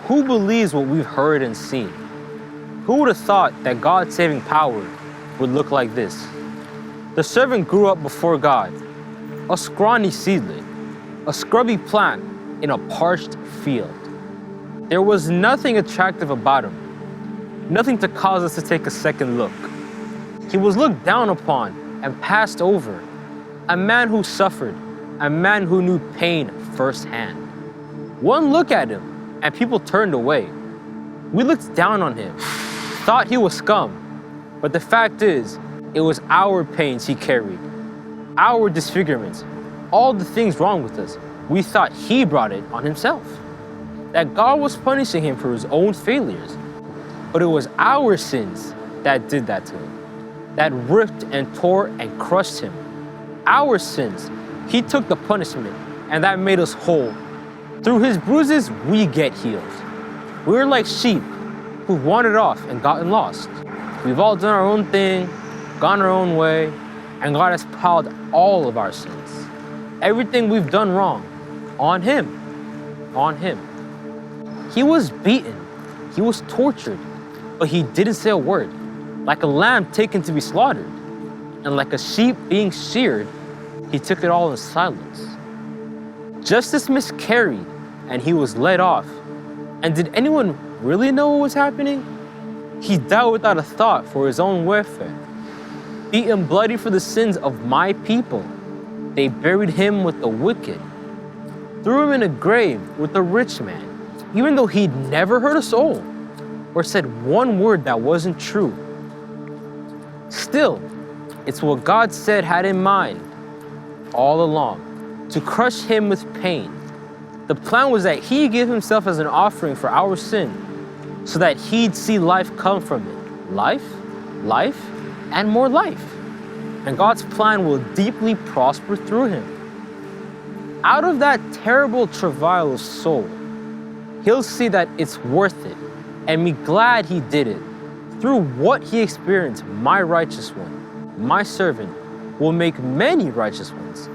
Who believes what we've heard and seen? Who would have thought that God's saving power would look like this? The servant grew up before God, a scrawny seedling, a scrubby plant in a parched field. There was nothing attractive about him, nothing to cause us to take a second look. He was looked down upon and passed over, a man who suffered, a man who knew pain firsthand. One look at him and people turned away. We looked down on him, thought he was scum, but the fact is, it was our pains he carried, our disfigurements, all the things wrong with us. We thought he brought it on himself, that God was punishing him for his own failures, but it was our sins that did that to him, that ripped and tore and crushed him. Our sins, he took the punishment, and that made us whole. Through his bruises, we get healed. We're like sheep who wandered off and gotten lost. We've all done our own thing, gone our own way, and God has piled all of our sins, everything we've done wrong, on him. He was beaten, he was tortured, but he didn't say a word, like a lamb taken to be slaughtered, and like a sheep being sheared, he took it all in silence. Justice miscarried, and he was led off. And did anyone really know what was happening? He died without a thought for his own welfare. Beaten bloody for the sins of my people, they buried him with the wicked, threw him in a grave with the rich man, even though he'd never hurt a soul or said one word that wasn't true. Still, it's what God said had in mind all along, to crush him with pain. The plan was that he give himself as an offering for our sin, so that he'd see life come from it. Life, and more life. And God's plan will deeply prosper through him. Out of that terrible travail of soul, he'll see that it's worth it, and be glad he did it. Through what he experienced, my righteous one, my servant, will make many righteous ones,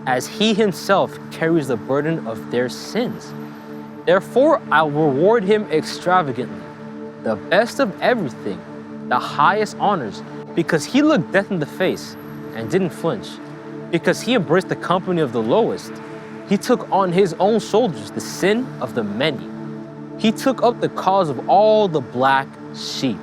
as he himself carries the burden of their sins. Therefore, I'll reward him extravagantly, the best of everything, the highest honors, because he looked death in the face and didn't flinch, because he embraced the company of the lowest. He took on his own shoulders the sin of the many. He took up the cause of all the black sheep.